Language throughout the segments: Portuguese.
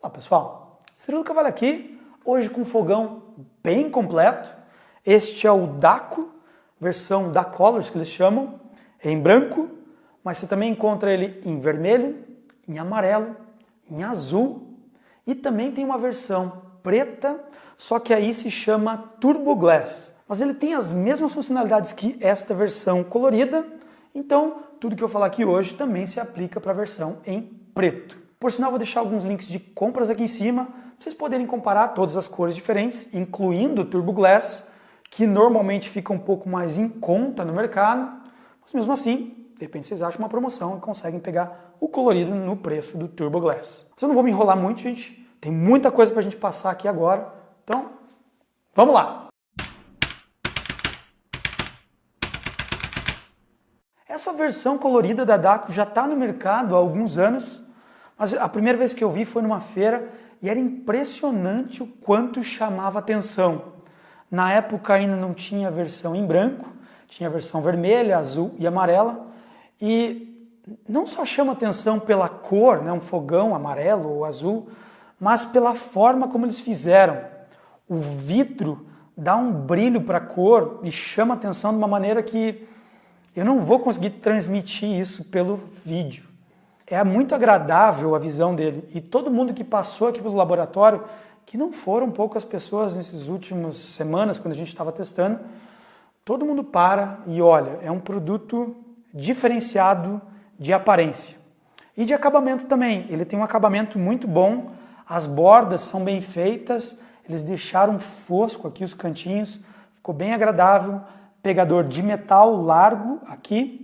Olá pessoal, Cirilo Cavalli aqui, hoje com um fogão bem completo. Este é o Daco, versão da Colors que eles chamam, em branco, mas você também encontra ele em vermelho, em amarelo, em azul e também tem uma versão preta, só que aí se chama Turbo Glass. Mas ele tem as mesmas funcionalidades que esta versão colorida, então tudo que eu falar aqui hoje também se aplica para a versão em preto. Por sinal, vou deixar alguns links de compras aqui em cima, para vocês poderem comparar todas as cores diferentes, incluindo o Turbo Glass, que normalmente fica um pouco mais em conta no mercado, mas mesmo assim, de repente vocês acham uma promoção e conseguem pegar o colorido no preço do Turbo Glass. Mas eu não vou me enrolar muito, gente, tem muita coisa para a gente passar aqui agora, então vamos lá! Essa versão colorida da Daco já está no mercado há alguns anos, mas a primeira vez que eu vi foi numa feira e era impressionante o quanto chamava atenção. Na época ainda não tinha versão em branco, tinha versão vermelha, azul e amarela, e não só chama atenção pela cor, né, um fogão amarelo ou azul, mas pela forma como eles fizeram. O vidro dá um brilho para a cor e chama atenção de uma maneira que eu não vou conseguir transmitir isso pelo vídeo. É muito agradável a visão dele e todo mundo que passou aqui pelo laboratório, que não foram poucas pessoas nessas últimas semanas, quando a gente estava testando, todo mundo para e olha, é um produto diferenciado de aparência. E de acabamento também, ele tem um acabamento muito bom, as bordas são bem feitas, eles deixaram fosco aqui os cantinhos, ficou bem agradável, pegador de metal largo aqui,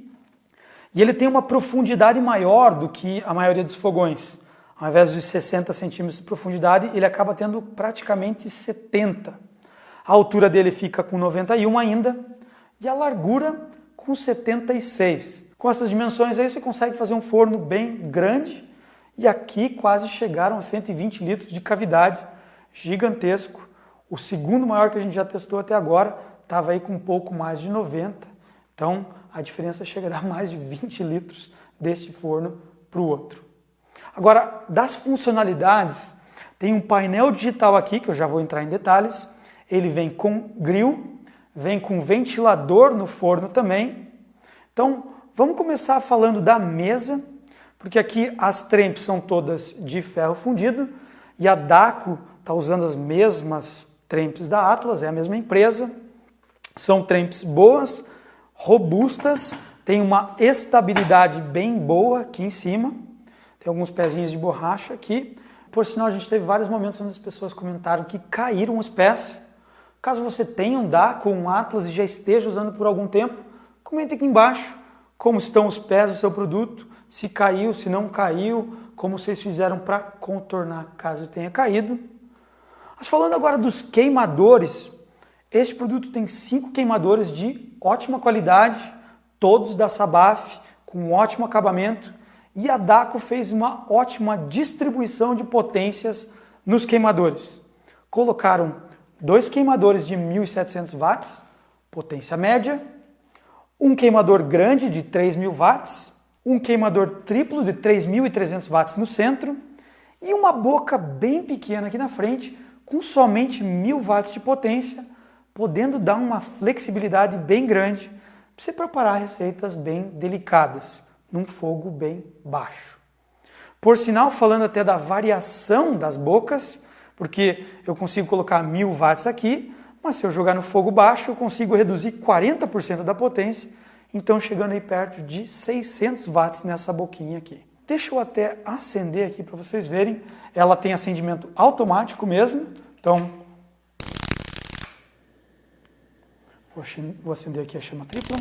e ele tem uma profundidade maior do que a maioria dos fogões. Ao invés de 60 centímetros de profundidade, ele acaba tendo praticamente 70. A altura dele fica com 91 ainda, e a largura com 76. Com essas dimensões aí você consegue fazer um forno bem grande, e aqui quase chegaram a 120 litros de cavidade, gigantesco. O segundo maior que a gente já testou até agora estava aí com um pouco mais de 90, então a diferença chega a dar mais de 20 litros deste forno para o outro. Agora, das funcionalidades, tem um painel digital aqui, que eu já vou entrar em detalhes, ele vem com grill, vem com ventilador no forno também. Então, vamos começar falando da mesa, porque aqui as trempes são todas de ferro fundido, e a Daco está usando as mesmas trempes da Atlas, é a mesma empresa. São trempes boas, robustas, tem uma estabilidade bem boa aqui em cima, tem alguns pezinhos de borracha aqui. Por sinal, a gente teve vários momentos onde as pessoas comentaram que caíram os pés. Caso você tenha um Daco ou um Atlas e já esteja usando por algum tempo, comente aqui embaixo como estão os pés do seu produto, se caiu, se não caiu, como vocês fizeram para contornar caso tenha caído. Mas falando agora dos queimadores, este produto tem 5 queimadores de ótima qualidade, todos da Sabaf, com ótimo acabamento, e a Daco fez uma ótima distribuição de potências nos queimadores. Colocaram 2 queimadores de 1.700 watts, potência média, um queimador grande de 3.000 watts, um queimador triplo de 3.300 watts no centro e uma boca bem pequena aqui na frente, com somente 1.000 watts de potência, podendo dar uma flexibilidade bem grande para você preparar receitas bem delicadas, num fogo bem baixo. Por sinal, falando até da variação das bocas, porque eu consigo colocar 1.000 watts aqui, mas se eu jogar no fogo baixo, eu consigo reduzir 40% da potência, então chegando aí perto de 600 watts nessa boquinha aqui. Deixa eu até acender aqui para vocês verem, ela tem acendimento automático mesmo, então vou acender aqui a chama tripla.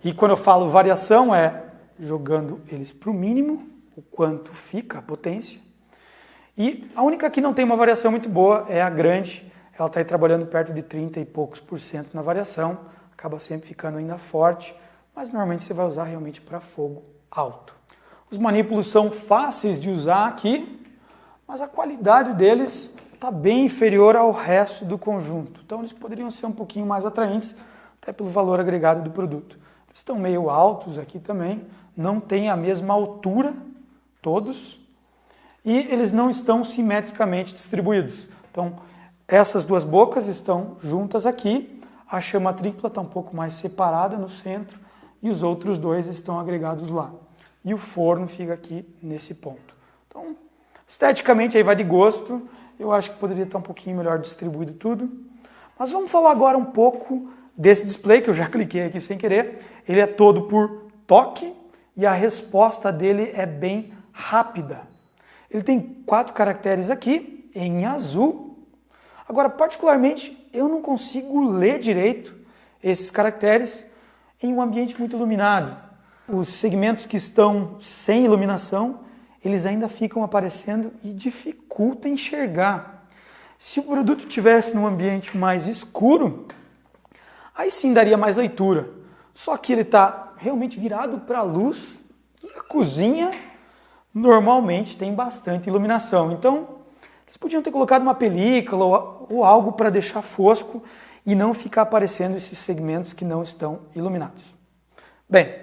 E quando eu falo variação, é jogando eles para o mínimo, o quanto fica a potência. E a única que não tem uma variação muito boa é a grande. Ela está aí trabalhando perto de 30 e poucos % na variação. Acaba sempre ficando ainda forte, mas normalmente você vai usar realmente para fogo alto. Os manípulos são fáceis de usar aqui, mas a qualidade deles está bem inferior ao resto do conjunto. Então eles poderiam ser um pouquinho mais atraentes, até pelo valor agregado do produto. Eles estão meio altos aqui também, não tem a mesma altura todos, e eles não estão simetricamente distribuídos. Então, essas duas bocas estão juntas aqui, a chama tripla está um pouco mais separada no centro e os outros dois estão agregados lá. E o forno fica aqui nesse ponto. Então, esteticamente aí vai de gosto, eu acho que poderia estar um pouquinho melhor distribuído tudo. Mas vamos falar agora um pouco desse display, que eu já cliquei aqui sem querer. Ele é todo por toque e a resposta dele é bem rápida. Ele tem 4 caracteres aqui em azul. Agora, particularmente, eu não consigo ler direito esses caracteres em um ambiente muito iluminado. Os segmentos que estão sem iluminação, eles ainda ficam aparecendo e dificulta enxergar. Se o produto estivesse num ambiente mais escuro, aí sim daria mais leitura. Só que ele está realmente virado para a luz e a cozinha normalmente tem bastante iluminação. Então, eles podiam ter colocado uma película ou algo para deixar fosco e não ficar aparecendo esses segmentos que não estão iluminados. Bem,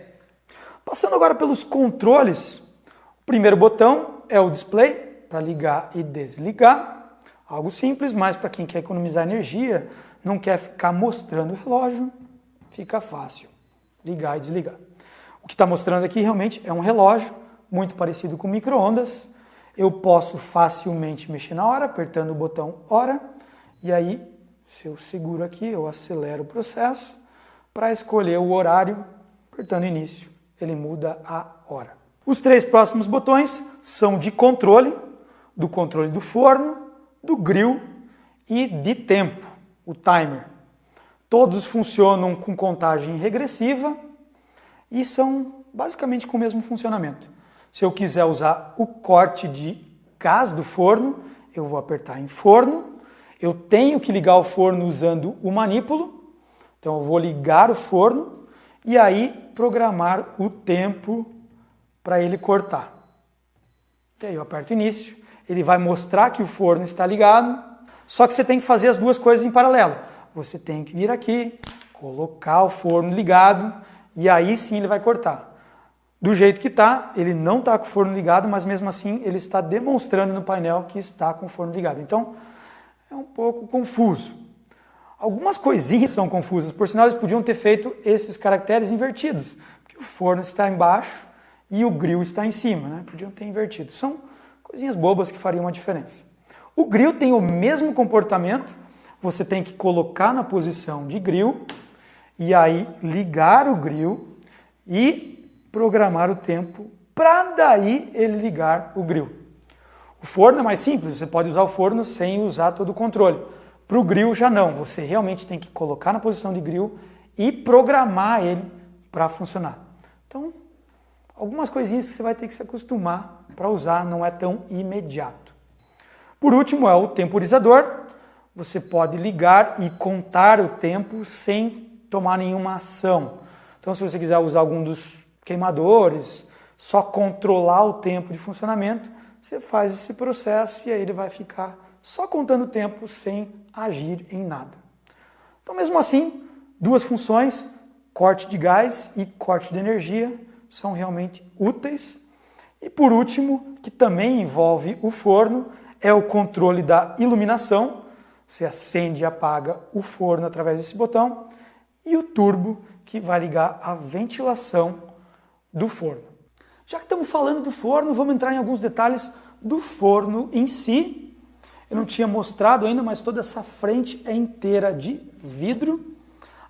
passando agora pelos controles, o primeiro botão é o display para ligar e desligar. Algo simples, mas para quem quer economizar energia, não quer ficar mostrando o relógio, fica fácil ligar e desligar. O que está mostrando aqui realmente é um relógio, muito parecido com micro-ondas. Eu posso facilmente mexer na hora, apertando o botão hora, e aí, se eu seguro aqui, eu acelero o processo para escolher o horário, apertando início, ele muda a hora. Os 3 próximos botões são de controle, do controle do forno, do grill e de tempo, o timer. Todos funcionam com contagem regressiva e são basicamente com o mesmo funcionamento. Se eu quiser usar o corte de gás do forno, eu vou apertar em forno. Eu tenho que ligar o forno usando o manípulo. Então eu vou ligar o forno e aí programar o tempo para ele cortar. E aí eu aperto início, ele vai mostrar que o forno está ligado, só que você tem que fazer as duas coisas em paralelo. Você tem que vir aqui, colocar o forno ligado e aí sim ele vai cortar. Do jeito que está, ele não está com o forno ligado, mas mesmo assim ele está demonstrando no painel que está com o forno ligado. Então, é um pouco confuso. Algumas coisinhas são confusas, por sinal eles podiam ter feito esses caracteres invertidos, porque o forno está embaixo e o grill está em cima, né? Podiam ter invertido. São coisinhas bobas que fariam uma diferença. O grill tem o mesmo comportamento, você tem que colocar na posição de grill e aí ligar o grill e programar o tempo para daí ele ligar o grill. O forno é mais simples, você pode usar o forno sem usar todo o controle. Para o grill já não, você realmente tem que colocar na posição de grill e programar ele para funcionar. Então, algumas coisinhas que você vai ter que se acostumar para usar, não é tão imediato. Por último é o temporizador, você pode ligar e contar o tempo sem tomar nenhuma ação. Então, se você quiser usar algum dos queimadores, só controlar o tempo de funcionamento, você faz esse processo e aí ele vai ficar só contando o tempo sem agir em nada. Então, mesmo assim, 2 funções, corte de gás e corte de energia, são realmente úteis. E por último, que também envolve o forno, é o controle da iluminação. Você acende e apaga o forno através desse botão. E o turbo, que vai ligar a ventilação do forno. Já que estamos falando do forno, vamos entrar em alguns detalhes do forno em si. Eu não tinha mostrado ainda, mas toda essa frente é inteira de vidro.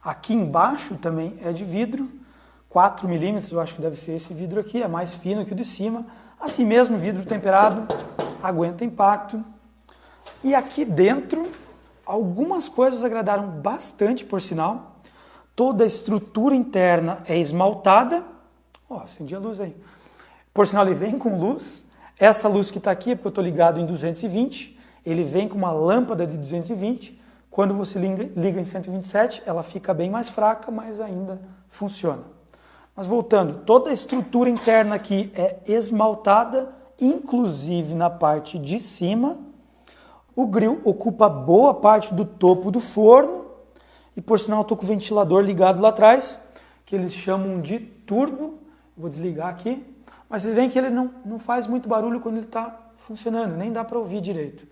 Aqui embaixo também é de vidro, 4 milímetros, eu acho que deve ser esse vidro aqui, é mais fino que o de cima. Assim mesmo, vidro temperado, aguenta impacto. E aqui dentro, algumas coisas agradaram bastante, por sinal. Toda a estrutura interna é esmaltada. Acendi a luz aí. Por sinal, ele vem com luz. Essa luz que está aqui é porque eu estou ligado em 220. Ele vem com uma lâmpada de 220. Quando você liga em 127, ela fica bem mais fraca, mas ainda funciona. Mas voltando, toda a estrutura interna aqui é esmaltada, inclusive na parte de cima. O grill ocupa boa parte do topo do forno. E por sinal, eu estou com o ventilador ligado lá atrás, que eles chamam de turbo. Vou desligar aqui. Mas vocês veem que ele não faz muito barulho quando ele está funcionando, nem dá para ouvir direito.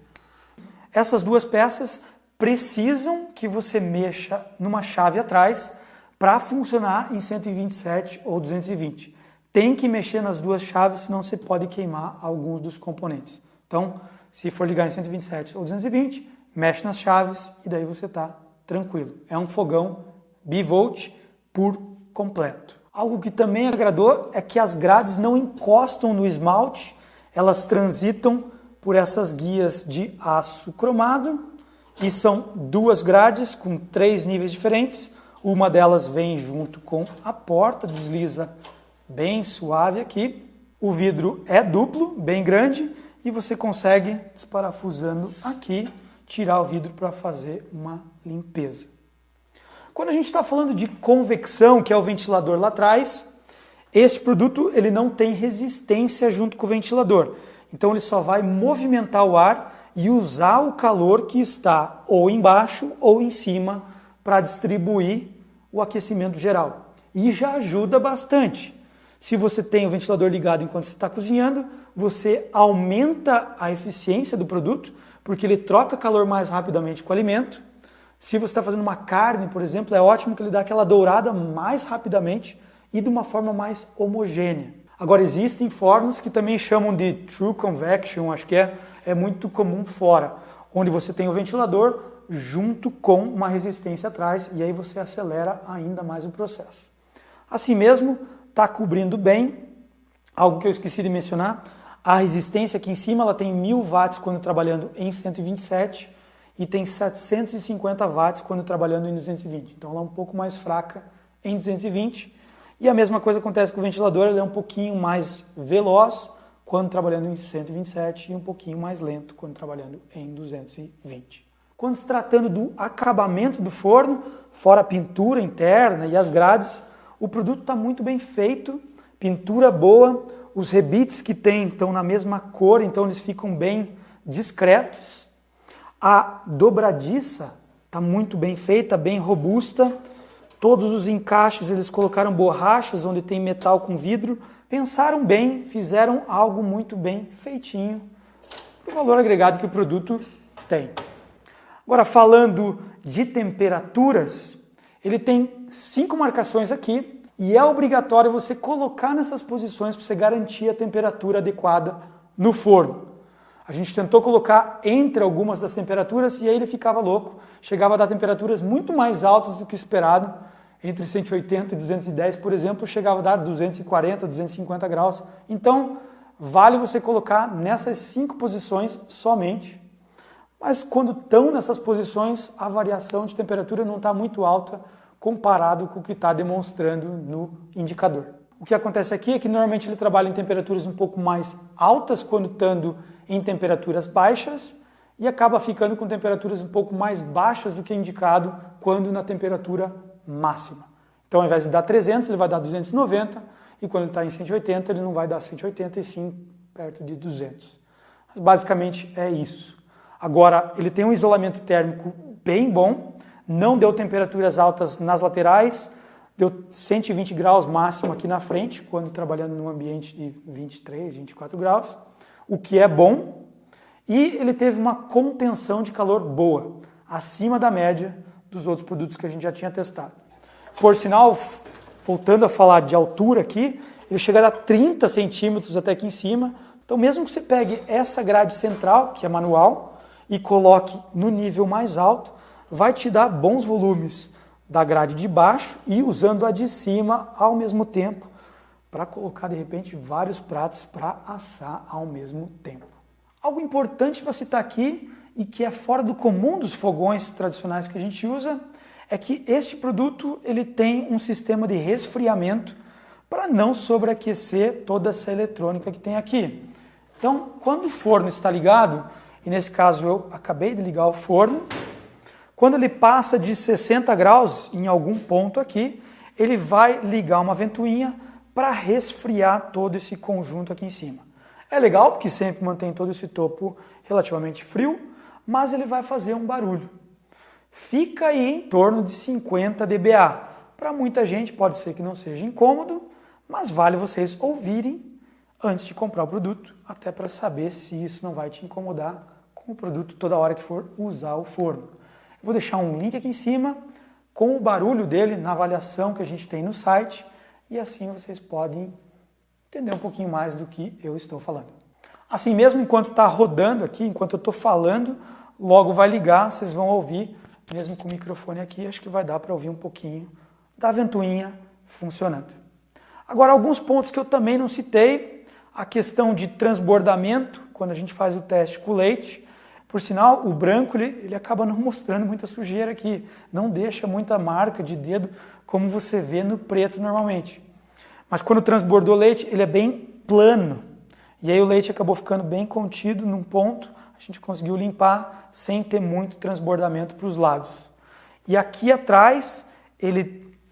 Essas duas peças precisam que você mexa numa chave atrás para funcionar em 127 ou 220. Tem que mexer nas duas chaves, senão você pode queimar alguns dos componentes. Então, se for ligar em 127 ou 220, mexe nas chaves e daí você está tranquilo. É um fogão bivolt por completo. Algo que também agradou é que as grades não encostam no esmalte, elas transitam por essas guias de aço cromado e são duas grades com 3 níveis diferentes. Uma delas vem junto com a porta, desliza bem suave aqui. O vidro é duplo, bem grande, e você consegue, desparafusando aqui, tirar o vidro para fazer uma limpeza. Quando a gente está falando de convecção, que é o ventilador lá atrás, esse produto ele não tem resistência junto com o ventilador. Então ele só vai movimentar o ar e usar o calor que está ou embaixo ou em cima para distribuir o aquecimento geral. E já ajuda bastante. Se você tem o ventilador ligado enquanto você está cozinhando, você aumenta a eficiência do produto, porque ele troca calor mais rapidamente com o alimento. Se você está fazendo uma carne, por exemplo, é ótimo que ele dá aquela dourada mais rapidamente e de uma forma mais homogênea. Agora, existem fornos que também chamam de True Convection, acho que é muito comum fora, onde você tem o ventilador junto com uma resistência atrás e aí você acelera ainda mais o processo. Assim mesmo, está cobrindo bem. Algo que eu esqueci de mencionar, a resistência aqui em cima ela tem 1000 watts quando trabalhando em 127 e tem 750 watts quando trabalhando em 220. Então ela é um pouco mais fraca em 220. E a mesma coisa acontece com o ventilador, ele é um pouquinho mais veloz quando trabalhando em 127 e um pouquinho mais lento quando trabalhando em 220. Quando se tratando do acabamento do forno, fora a pintura interna e as grades, o produto está muito bem feito, pintura boa, os rebites que tem estão na mesma cor, então eles ficam bem discretos. A dobradiça está muito bem feita, bem robusta. Todos os encaixes eles colocaram borrachas onde tem metal com vidro. Pensaram bem, fizeram algo muito bem feitinho, o valor agregado que o produto tem. Agora, falando de temperaturas, ele tem 5 marcações aqui e é obrigatório você colocar nessas posições para você garantir a temperatura adequada no forno. A gente tentou colocar entre algumas das temperaturas e aí ele ficava louco. Chegava a dar temperaturas muito mais altas do que esperado. Entre 180 e 210, por exemplo, chegava a dar 240, 250 graus. Então, vale você colocar nessas 5 posições somente. Mas quando estão nessas posições, a variação de temperatura não está muito alta comparado com o que está demonstrando no indicador. O que acontece aqui é que normalmente ele trabalha em temperaturas um pouco mais altas quando estando em temperaturas baixas e acaba ficando com temperaturas um pouco mais baixas do que indicado quando na temperatura máxima. Então, ao invés de dar 300, ele vai dar 290 e quando ele está em 180, ele não vai dar 180 e sim perto de 200. Mas basicamente é isso. Agora, ele tem um isolamento térmico bem bom, não deu temperaturas altas nas laterais, deu 120 graus máximo aqui na frente, quando trabalhando num ambiente de 23, 24 graus, o que é bom, e ele teve uma contenção de calor boa, acima da média dos outros produtos que a gente já tinha testado. Por sinal, voltando a falar de altura aqui, ele chega a dar 30 centímetros até aqui em cima, então mesmo que você pegue essa grade central, que é manual, e coloque no nível mais alto, vai te dar bons volumes da grade de baixo e usando a de cima ao mesmo tempo para colocar de repente vários pratos para assar ao mesmo tempo. Algo importante para citar aqui e que é fora do comum dos fogões tradicionais que a gente usa é que este produto ele tem um sistema de resfriamento para não sobreaquecer toda essa eletrônica que tem aqui. Então, quando o forno está ligado, e nesse caso eu acabei de ligar o forno, quando ele passa de 60 graus em algum ponto aqui, ele vai ligar uma ventoinha para resfriar todo esse conjunto aqui em cima. É legal porque sempre mantém todo esse topo relativamente frio, mas ele vai fazer um barulho. Fica aí em torno de 50 dBA. Para muita gente pode ser que não seja incômodo, mas vale vocês ouvirem antes de comprar o produto, até para saber se isso não vai te incomodar com o produto toda hora que for usar o forno. Eu vou deixar um link aqui em cima com o barulho dele na avaliação que a gente tem no site e assim vocês podem entender um pouquinho mais do que eu estou falando. Assim mesmo, enquanto está rodando aqui, enquanto eu estou falando, logo vai ligar, vocês vão ouvir, mesmo com o microfone aqui, acho que vai dar para ouvir um pouquinho da ventoinha funcionando. Agora, alguns pontos que eu também não citei, a questão de transbordamento, quando a gente faz o teste com o leite. Por sinal, o branco ele acaba não mostrando muita sujeira aqui, não deixa muita marca de dedo, como você vê no preto normalmente. Mas quando transbordou o leite, ele é bem plano. E aí o leite acabou ficando bem contido num ponto, a gente conseguiu limpar sem ter muito transbordamento para os lados. E aqui atrás,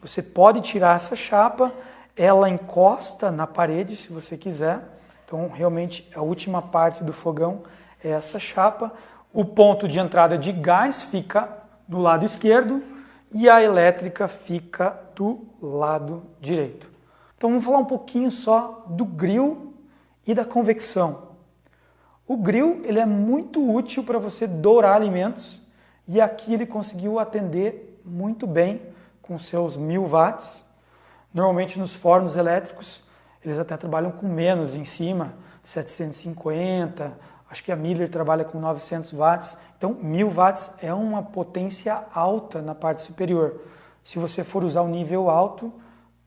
você pode tirar essa chapa, ela encosta na parede se você quiser. Então, realmente, a última parte do fogão é essa chapa. O ponto de entrada de gás fica do lado esquerdo e a elétrica fica do lado direito. Então, vamos falar um pouquinho só do grill e da convecção. O grill ele é muito útil para você dourar alimentos e aqui ele conseguiu atender muito bem com seus 1000 watts. Normalmente nos fornos elétricos eles até trabalham com menos em cima, 750, acho que a Miller trabalha com 900 watts. Então 1000 watts é uma potência alta na parte superior. Se você for usar o nível alto,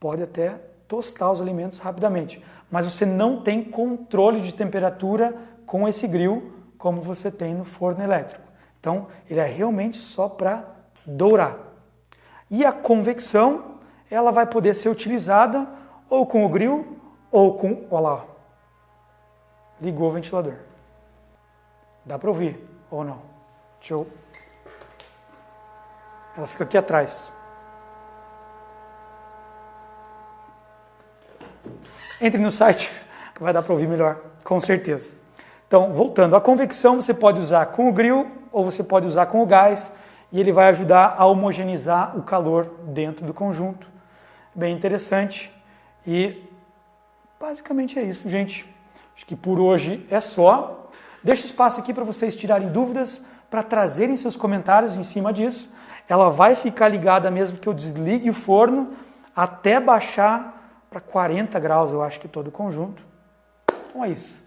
pode até tostar os alimentos rapidamente. Mas você não tem controle de temperatura com esse grill como você tem no forno elétrico. Então, ele é realmente só para dourar. E a convecção, ela vai poder ser utilizada ou com o grill ou com... Olha lá, ligou o ventilador. Dá para ouvir ou não? Deixa eu... Ela fica aqui atrás. Entre no site, vai dar para ouvir melhor, com certeza. Então, voltando, a convecção você pode usar com o grill ou você pode usar com o gás e ele vai ajudar a homogeneizar o calor dentro do conjunto. Bem interessante e basicamente é isso, gente. Acho que por hoje é só. Deixo espaço aqui para vocês tirarem dúvidas, para trazerem seus comentários em cima disso. Ela vai ficar ligada mesmo que eu desligue o forno até baixar para 40 graus, eu acho que todo o conjunto. Então é isso.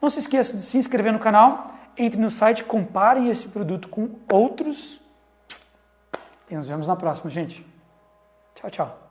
Não se esqueça de se inscrever no canal, entre no site, comparem esse produto com outros. E nos vemos na próxima, gente. Tchau, tchau.